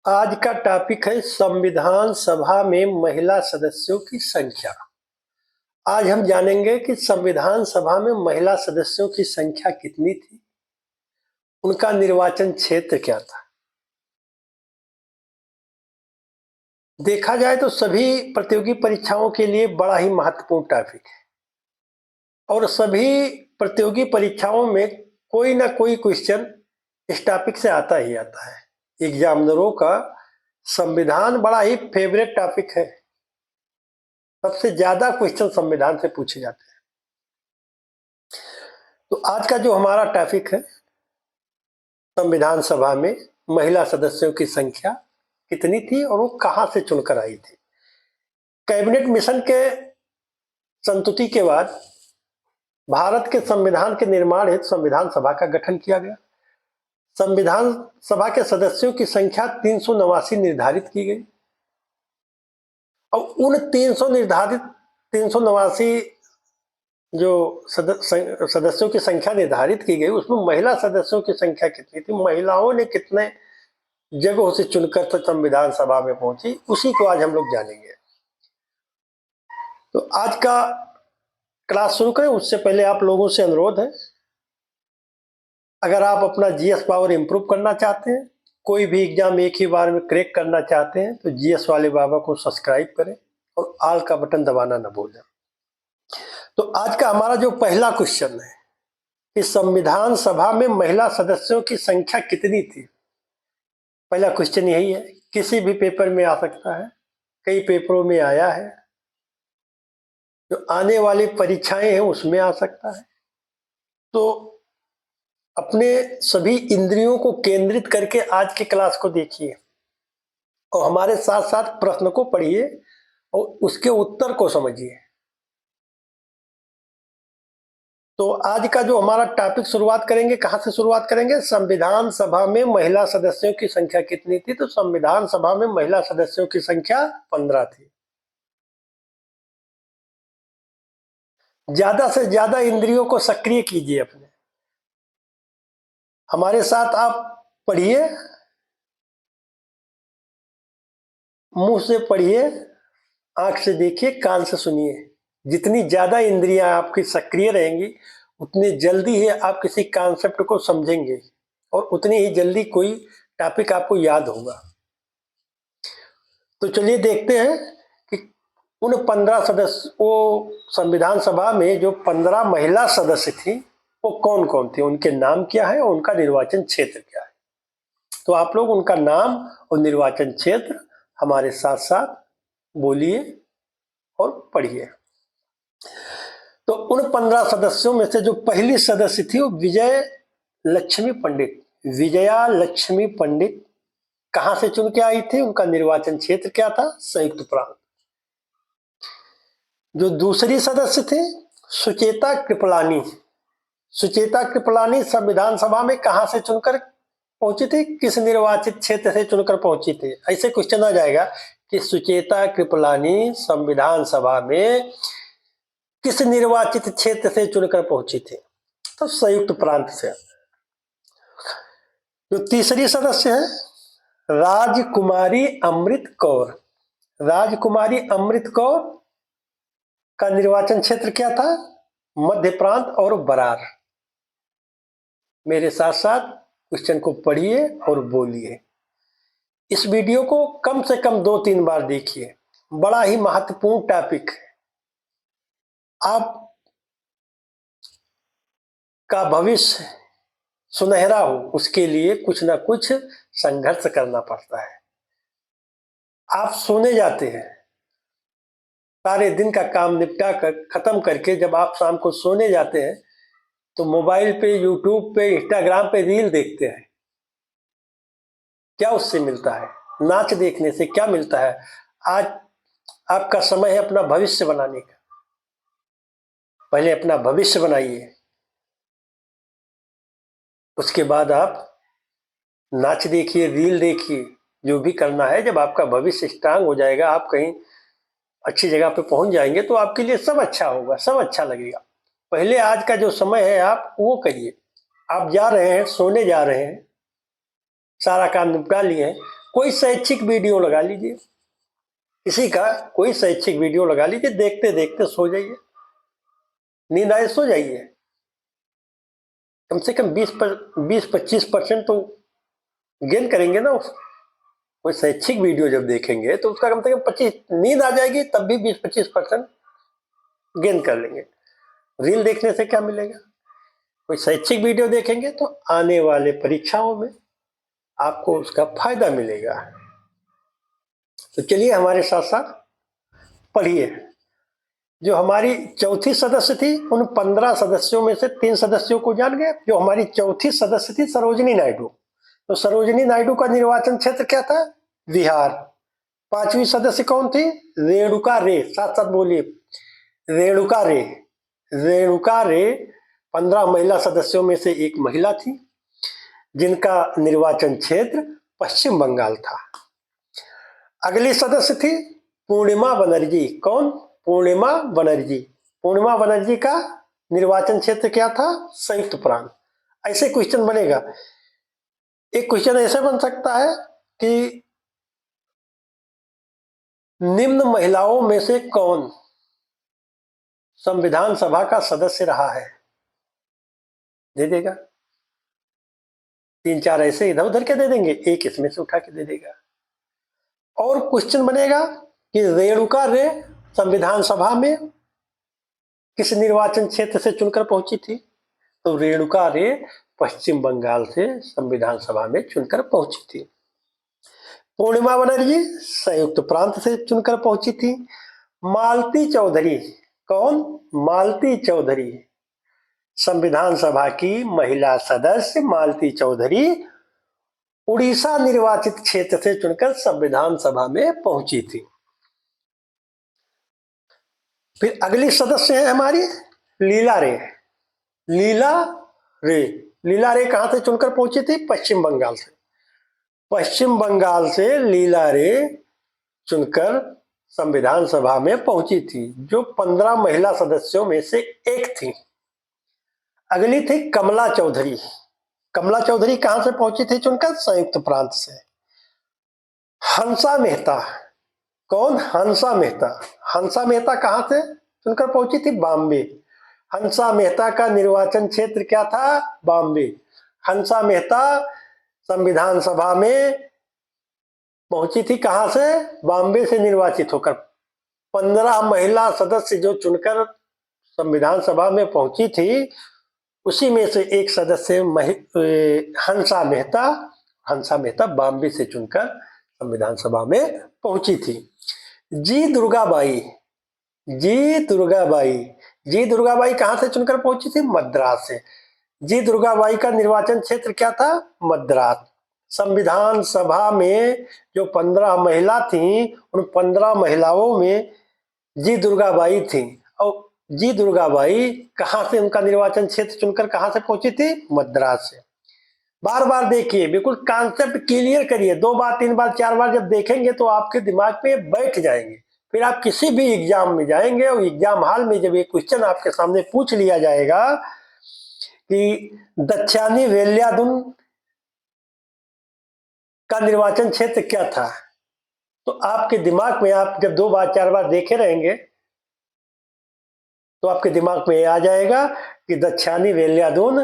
आज का टॉपिक है संविधान सभा में महिला सदस्यों की संख्या। आज हम जानेंगे कि संविधान सभा में महिला सदस्यों की संख्या कितनी थी, उनका निर्वाचन क्षेत्र क्या था। देखा जाए तो सभी प्रतियोगी परीक्षाओं के लिए बड़ा ही महत्वपूर्ण टॉपिक है और सभी प्रतियोगी परीक्षाओं में कोई ना कोई क्वेश्चन इस टॉपिक से आता ही आता है। एग्जामिनरों का संविधान बड़ा ही फेवरेट टॉपिक है। सबसे ज्यादा क्वेश्चन संविधान से पूछे जाते हैं। तो आज का जो हमारा टॉपिक है, संविधान सभा में महिला सदस्यों की संख्या कितनी थी और वो कहां से चुनकर आई थी। कैबिनेट मिशन के संस्तुति के बाद भारत के संविधान के निर्माण हेतु संविधान सभा का गठन किया गया। संविधान सभा के सदस्यों की संख्या 389 निर्धारित की गई और उन 389 जो सदस्यों की संख्या निर्धारित की गई उसमें महिला सदस्यों की संख्या कितनी थी, महिलाओं ने कितने जगहों से चुनकर संविधान सभा में पहुंची, उसी को आज हम लोग जानेंगे। तो आज का क्लास शुरू करें उससे पहले आप लोगों से अनुरोध है, अगर आप अपना जीएस पावर इंप्रूव करना चाहते हैं, कोई भी एग्जाम एक ही बार में क्रैक करना चाहते हैं तो जीएस वाले बाबा को सब्सक्राइब करें और ऑल का बटन दबाना न भूलें। तो आज का हमारा जो पहला क्वेश्चन है कि संविधान सभा में महिला सदस्यों की संख्या कितनी थी। पहला क्वेश्चन यही है, किसी भी पेपर में आ सकता है, कई पेपरों में आया है, जो आने वाली परीक्षाएं हैं उसमें आ सकता है। तो अपने सभी इंद्रियों को केंद्रित करके आज की क्लास को देखिए और हमारे साथ साथ प्रश्न को पढ़िए और उसके उत्तर को समझिए। तो आज का जो हमारा टॉपिक शुरुआत करेंगे, कहां से शुरुआत करेंगे, संविधान सभा में महिला सदस्यों की संख्या कितनी थी। तो संविधान सभा में महिला सदस्यों की संख्या 15 थी। ज्यादा से ज्यादा इंद्रियों को सक्रिय कीजिए अपने, हमारे साथ आप पढ़िए, मुंह से पढ़िए, आंख से देखिए, कान से सुनिए। जितनी ज्यादा इंद्रियां आपकी सक्रिय रहेंगी उतनी जल्दी ही आप किसी कॉन्सेप्ट को समझेंगे और उतनी ही जल्दी कोई टॉपिक आपको याद होगा। तो चलिए देखते हैं कि उन 15 सदस्य, वो संविधान सभा में जो 15 महिला सदस्य थी वो कौन कौन थे, उनके नाम क्या है और उनका निर्वाचन क्षेत्र क्या है। तो आप लोग उनका नाम और निर्वाचन क्षेत्र हमारे साथ साथ बोलिए और पढ़िए। तो उन 15 सदस्यों में से जो पहली सदस्य थी वो विजया लक्ष्मी पंडित कहां से चुन के आई थी, उनका निर्वाचन क्षेत्र क्या था, संयुक्त प्रांत। जो दूसरी सदस्य थे सुचेता कृपलानी संविधान सभा में कहां से चुनकर पहुंची थी, किस निर्वाचित क्षेत्र से चुनकर पहुंची थी। ऐसे क्वेश्चन आ जाएगा कि सुचेता कृपलानी संविधान सभा में किस निर्वाचित क्षेत्र से चुनकर पहुंची थी, तो संयुक्त प्रांत से। जो तीसरी सदस्य है राजकुमारी अमृत कौर का निर्वाचन क्षेत्र क्या था, मध्य प्रांत और बरार। मेरे साथ साथ क्वेश्चन को पढ़िए और बोलिए। इस वीडियो को कम से कम 2-3 बार देखिए, बड़ा ही महत्वपूर्ण टॉपिक है। आप का भविष्य सुनहरा हो उसके लिए कुछ ना कुछ संघर्ष करना पड़ता है। आप सोने जाते हैं, सारे दिन का काम निपटा कर खत्म करके जब आप शाम को सोने जाते हैं तो मोबाइल पे, यूट्यूब पे, इंस्टाग्राम पे रील देखते हैं। क्या उससे मिलता है, नाच देखने से क्या मिलता है। आज आपका समय है अपना भविष्य बनाने का, पहले अपना भविष्य बनाइए, उसके बाद आप नाच देखिए, रील देखिए, जो भी करना है। जब आपका भविष्य स्ट्रांग हो जाएगा, आप कहीं अच्छी जगह पे पहुंच जाएंगे तो आपके लिए सब अच्छा होगा, सब अच्छा लगेगा। पहले आज का जो समय है आप वो करिए। आप जा रहे हैं, सोने जा रहे हैं, सारा काम निपटा लिए हैं, कोई शैक्षिक वीडियो लगा लीजिए, किसी का कोई शैक्षिक वीडियो लगा लीजिए, देखते देखते सो जाइए, नींद आए सो जाइए। कम से कम 20-25% तो गेन करेंगे ना। कोई शैक्षिक वीडियो जब देखेंगे तो उसका कम से कम 25 नींद आ जाएगी, तब भी 20-25% गेन कर लेंगे। रील देखने से क्या मिलेगा? कोई शैक्षिक वीडियो देखेंगे तो आने वाले परीक्षाओं में आपको उसका फायदा मिलेगा। तो चलिए हमारे साथ साथ पढ़िए। जो हमारी चौथी सदस्य थी, उन 15 सदस्यों में से 3 सदस्यों को जान गए। जो हमारी चौथी सदस्य थी सरोजिनी नायडू, तो सरोजिनी नायडू का निर्वाचन क्षेत्र क्या था? बिहार। 5वीं सदस्य कौन थी? रेणुका रे। साथ साथ बोलिए, रेणुका रे। रेणुका रे 15 महिला सदस्यों में से एक महिला थी, जिनका निर्वाचन क्षेत्र पश्चिम बंगाल था। अगली सदस्य थी पूर्णिमा बनर्जी। कौन? पूर्णिमा बनर्जी। पूर्णिमा बनर्जी का निर्वाचन क्षेत्र क्या था? संयुक्त प्रांत। ऐसे क्वेश्चन बनेगा। एक क्वेश्चन ऐसे बन सकता है कि निम्न महिलाओं में से कौन संविधान सभा का सदस्य रहा है? दे देगा। 3-4 ऐसे इधर उधर के दे देंगे, एक इसमें से उठा के दे देगा। और क्वेश्चन बनेगा कि रेणुका रे संविधान सभा में किस निर्वाचन क्षेत्र से चुनकर पहुंची थी? तो रेणुका रे पश्चिम बंगाल से संविधान सभा में चुनकर पहुंची थी। पूर्णिमा बनर्जी संयुक्त प्रांत से चुनकर पहुंची थी। मालती चौधरी। कौन? मालती चौधरी संविधान सभा की महिला सदस्य मालती चौधरी उड़ीसा निर्वाचित क्षेत्र से चुनकर संविधान सभा में पहुंची थी। फिर अगली सदस्य है हमारी लीला रे। लीला रे। लीला रे कहां से चुनकर पहुंची थी? पश्चिम बंगाल से। पश्चिम बंगाल से लीला रे चुनकर संविधान सभा में पहुंची थी, जो 15 महिला सदस्यों में से एक थी। अगली थी कमला चौधरी। कमला चौधरी कहां से पहुंची थी चुनकर? संयुक्त प्रांत से। हंसा मेहता। कौन? हंसा मेहता। हंसा मेहता कहां से चुनकर पहुंची थी? बॉम्बे। हंसा मेहता का निर्वाचन क्षेत्र क्या था? बॉम्बे। हंसा मेहता संविधान सभा में पहुंची थी कहां से? बॉम्बे से निर्वाचित होकर। 15 महिला सदस्य जो चुनकर संविधान सभा में पहुंची थी, उसी में से एक सदस्य हंसा मेहता। हंसा मेहता बॉम्बे से चुनकर संविधान सभा में पहुंची थी। जी दुर्गाबाई। जी दुर्गाबाई। जी दुर्गाबाई कहां से चुनकर पहुंची थी? मद्रास से। जी दुर्गाबाई का निर्वाचन क्षेत्र क्या था? मद्रास। संविधान सभा में जो 15 महिला थी, उन 15 महिलाओं में जी दुर्गाबाई थी। और जी दुर्गाबाई कहां से उनका निर्वाचन क्षेत्र चुनकर कहां से पहुंची थी? मद्रास से। बार बार देखिए, बिल्कुल कॉन्सेप्ट क्लियर करिए। 2 बार 3 बार 4 बार जब देखेंगे तो आपके दिमाग पे बैठ जाएंगे। फिर आप किसी भी एग्जाम में जाएंगे और एग्जाम हॉल में जब ये क्वेश्चन आपके सामने पूछ लिया जाएगा कि दक्षिणी वेल्यादुन का निर्वाचन क्षेत्र क्या था, तो आपके दिमाग में, आप जब 2 बार 4 बार देखे रहेंगे तो आपके दिमाग में आ जाएगा कि दक्षिणी वेल्यादुन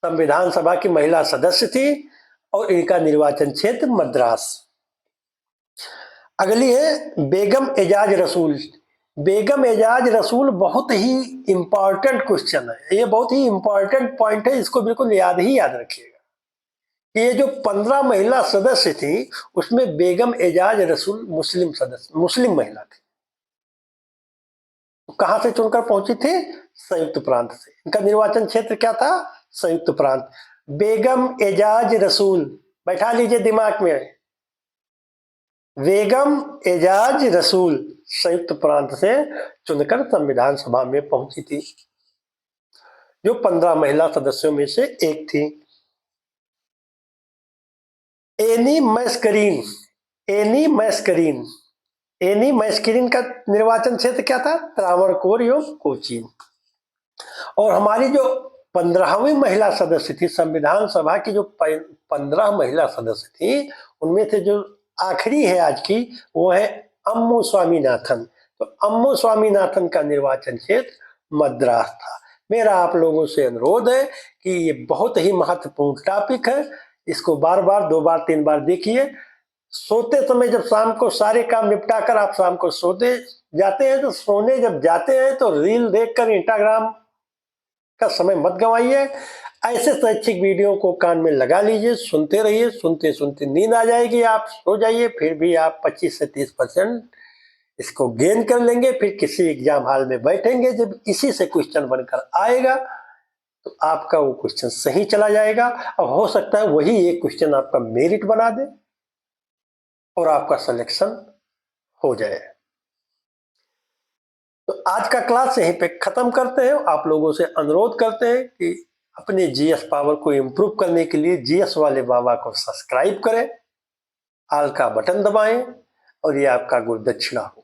संविधान सभा की महिला सदस्य थी और इनका निर्वाचन क्षेत्र मद्रास। अगली है बेगम एजाज रसूल। बेगम एजाज रसूल बहुत ही इंपॉर्टेंट क्वेश्चन है, ये बहुत ही इंपॉर्टेंट पॉइंट है, इसको बिल्कुल याद रखिएगा। ये जो 15 महिला सदस्य थी, उसमें बेगम एजाज रसूल मुस्लिम महिला थी। तो कहां से चुनकर पहुंची थी? संयुक्त प्रांत से। इनका निर्वाचन क्षेत्र क्या था? संयुक्त प्रांत। बेगम एजाज रसूल, बैठा लीजिए दिमाग में, बेगम एजाज रसूल संयुक्त प्रांत से चुनकर संविधान सभा में पहुंची थी, जो 15 महिला सदस्यों में से एक थी। एनी मैस्करीन। एनी मैस्करीन। एनी मैस्करीन का निर्वाचन क्षेत्र क्या था? त्रावणकोर एवं कोचीन। और हमारी जो 15वीं महिला सदस्य थी संविधान सभा की। जो 15 महिला सदस्य थी उनमें से जो आखिरी है आज की, वो है अम्मू स्वामीनाथन। तो अम्मू स्वामीनाथन का निर्वाचन क्षेत्र मद्रास था। मेरा आप लोगों से अनुरोध है कि ये बहुत ही महत्वपूर्ण टॉपिक है, इसको बार बार 2 बार 3 बार देखिए। सोते समय जब शाम को सारे काम निपटा कर आप शाम को सोते जाते हैं, तो सोने जब जाते हैं तो रील देखकर इंस्टाग्राम का समय मत गंवाइए। ऐसे शैक्षिक वीडियो को कान में लगा लीजिए, सुनते रहिए। सुनते सुनते नींद आ जाएगी, आप सो जाइए। फिर भी आप 25 से 30% इसको गेन कर लेंगे। फिर किसी एग्जाम हॉल में बैठेंगे, जब इसी से क्वेश्चन बनकर आएगा तो आपका वो क्वेश्चन सही चला जाएगा। और हो सकता है वही एक क्वेश्चन आपका मेरिट बना दे और आपका सिलेक्शन हो जाए। तो आज का क्लास यहीं पे खत्म करते हैं। आप लोगों से अनुरोध करते हैं कि अपने जीएस पावर को इम्प्रूव करने के लिए जीएस वाले बाबा को सब्सक्राइब करें, आल का बटन दबाएं और ये आपका गुरु दक्षिणा हो।